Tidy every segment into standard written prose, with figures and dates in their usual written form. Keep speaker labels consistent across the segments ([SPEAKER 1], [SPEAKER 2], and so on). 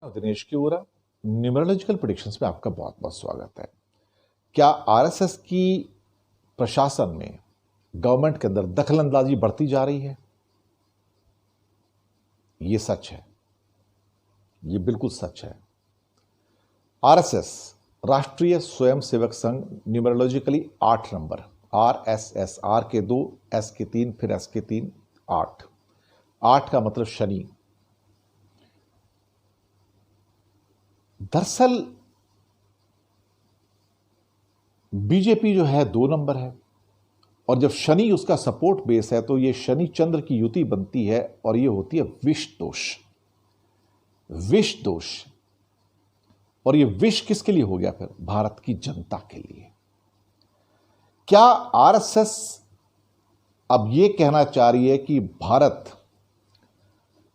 [SPEAKER 1] दिनेश की ओरा numerological predictions में आपका बहुत बहुत स्वागत है। क्या आरएसएस की प्रशासन में गवर्नमेंट के अंदर दखलंदाजी बढ़ती जा रही है? ये सच है, ये बिल्कुल सच है। आरएसएस राष्ट्रीय Swayamsevak Sangh numerologically 8 number, RSS, are के 2, एस के 3, फिर एस के 3, 8। 8 का मतलब शनि। दरअसल बीजेपी जो है 2 नंबर है, और जब शनि उसका सपोर्ट बेस है तो ये शनि चंद्र की युति बनती है और ये होती है विष दोष। विष दोष। और ये विष किसके लिए हो गया? फिर भारत की जनता के लिए। क्या आरएसएस अब ये कहना चाह रही है कि भारत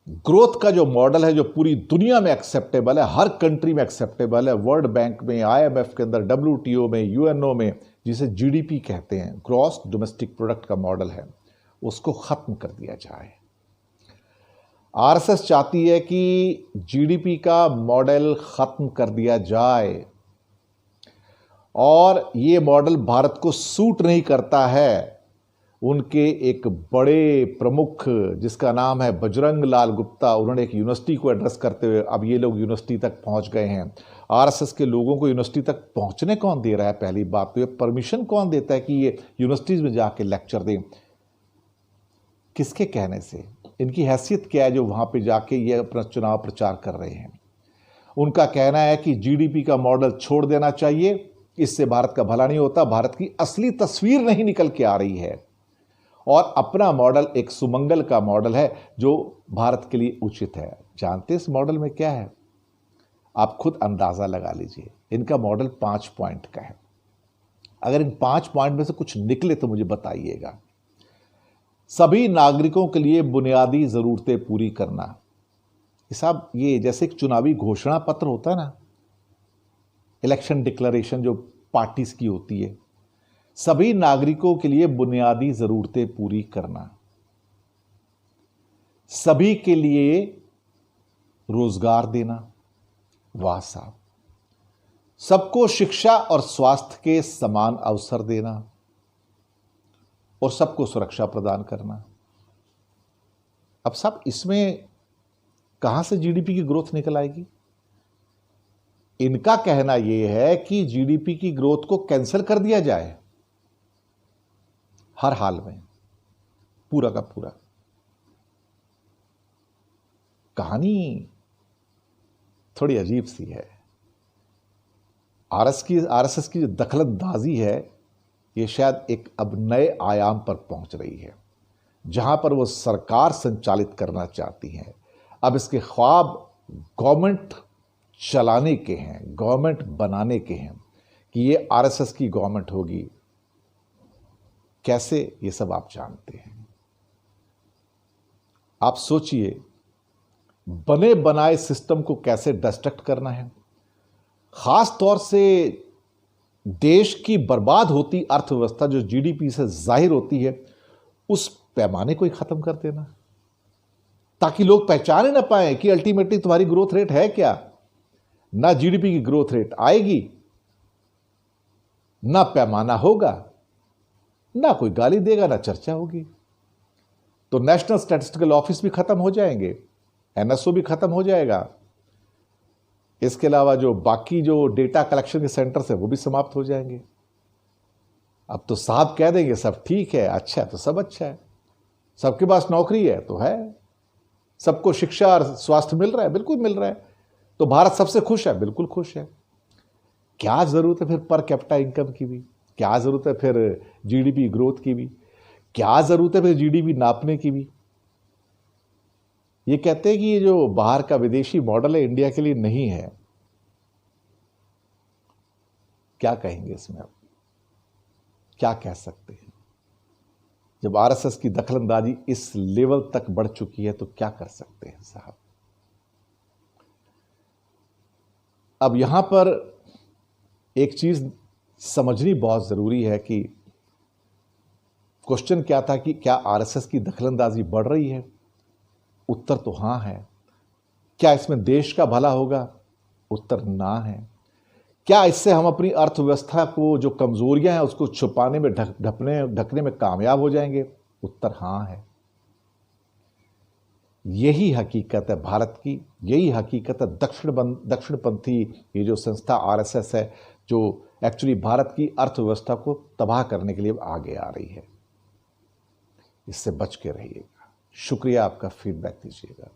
[SPEAKER 1] ग्रोथ का जो मॉडल है, जो पूरी दुनिया में एक्सेप्टेबल है, हर कंट्री में एक्सेप्टेबल है, वर्ल्ड बैंक में, आईएमएफ के अंदर, डब्ल्यूटीओ में, यूएनओ में, जिसे जीडीपी कहते हैं, ग्रॉस डोमेस्टिक प्रोडक्ट का मॉडल है, उसको खत्म कर दिया जाए। आरएसएस चाहती है कि जीडीपी का मॉडल खत्म कर दिया जाए, और ये मॉडल भारत को सूट नहीं करता है। उनके एक बड़े प्रमुख जिसका नाम है बजरंग लाल गुप्ता, उन्होंने एक यूनिवर्सिटी को एड्रेस करते हुए, अब ये लोग यूनिवर्सिटी तक पहुंच गए हैं। आरएसएस के लोगों को यूनिवर्सिटी तक पहुंचने कौन दे रहा है? पहली बात तो ये परमिशन कौन देता है कि ये यूनिवर्सिटीज में जाके लेक्चर दें? किसके कहने से? इनकी हैसियत क्या है जो वहां पे जाके ये अपना चुनाव प्रचार कर रहे हैं? उनका कहना है कि जीडीपी का मॉडल छोड़ देना चाहिए, इससे भारत का भला नहीं होता, भारत की असली तस्वीर नहीं निकल के आ रही है, और अपना मॉडल एक सुमंगल का मॉडल है जो भारत के लिए उचित है। जानते इस मॉडल में क्या है? आप खुद अंदाजा लगा लीजिए। इनका मॉडल 5 पॉइंट का है। अगर इन 5 पॉइंट में से कुछ निकले तो मुझे बताइएगा। सभी नागरिकों के लिए बुनियादी जरूरतें पूरी करना। साहब, ये जैसे एक चुनावी घोषणा पत्र होता है ना, इलेक्शन डिक्लेरेशन जो पार्टीज की होती है, सभी नागरिकों के लिए बुनियादी जरूरतें पूरी करना, सभी के लिए रोजगार देना। वाह साहब। सबको शिक्षा और स्वास्थ्य के समान अवसर देना, और सबको सुरक्षा प्रदान करना। अब साहब, इसमें कहां से जीडीपी की ग्रोथ निकल आएगी? इनका कहना यह है कि जीडीपी की ग्रोथ को कैंसिल कर दिया जाए हर हाल में, पूरा का पूरा। कहानी थोड़ी अजीब सी है। आरएसएस की जो दखलंदाजी है, ये शायद एक अब नए आयाम पर पहुंच रही है, जहां पर वो सरकार संचालित करना चाहती है। अब इसके ख्वाब गवर्नमेंट चलाने के हैं, गवर्नमेंट बनाने के हैं, कि ये आरएसएस की गवर्नमेंट होगी। कैसे? ये सब आप जानते हैं। आप सोचिए, बने बनाए सिस्टम को कैसे डिस्ट्रक्ट करना है। खास तौर से देश की बर्बाद होती अर्थव्यवस्था जो जीडीपी से जाहिर होती है, उस पैमाने को ही खत्म कर देना, ताकि लोग पहचाने ना पाए कि अल्टीमेटली तुम्हारी ग्रोथ रेट है क्या। ना जीडीपी की ग्रोथ रेट आएगी, ना पैमाना होगा, ना कोई गाली देगा, ना चर्चा होगी। तो नेशनल स्टैटिस्टिकल ऑफिस भी खत्म हो जाएंगे, एनएसओ भी खत्म हो जाएगा। इसके अलावा जो बाकी जो डेटा कलेक्शन के सेंटर्स है वो भी समाप्त हो जाएंगे। अब तो साहब कह देंगे सब ठीक है, अच्छा है तो सब अच्छा है, सबके पास नौकरी है तो है, सबको शिक्षा और स्वास्थ्य मिल रहा है, बिल्कुल मिल रहा है, तो भारत सबसे खुश है, बिल्कुल खुश है। क्या जरूरत है फिर पर कैपिटा इनकम की भी? क्या जरूरत है फिर जीडीपी ग्रोथ की भी? क्या जरूरत है फिर जीडीपी नापने की भी? ये कहते हैं कि ये जो बाहर का विदेशी मॉडल है इंडिया के लिए नहीं है। क्या कहेंगे इसमें? अब क्या कह सकते हैं? जब आरएसएस की दखलंदाजी इस लेवल तक बढ़ चुकी है तो क्या कर सकते हैं साहब? अब यहां पर एक चीज समझनी बहुत जरूरी है कि क्वेश्चन क्या था कि क्या आरएसएस की दखलंदाजी बढ़ रही है? उत्तर तो हां है। क्या इसमें देश का भला होगा? उत्तर ना है। क्या इससे हम अपनी अर्थव्यवस्था को जो कमजोरियां हैं उसको छुपाने में ढकने में कामयाब हो जाएंगे? उत्तर हां है। यही हकीकत है भारत की, यही हकीकत है दक्षिणपंथी ये जो संस्था आरएसएस है, जो एक्चुअली भारत की अर्थव्यवस्था को तबाह करने के लिए आगे आ रही है। इससे बच के रहिएगा। शुक्रिया, आपका फीडबैक दीजिएगा।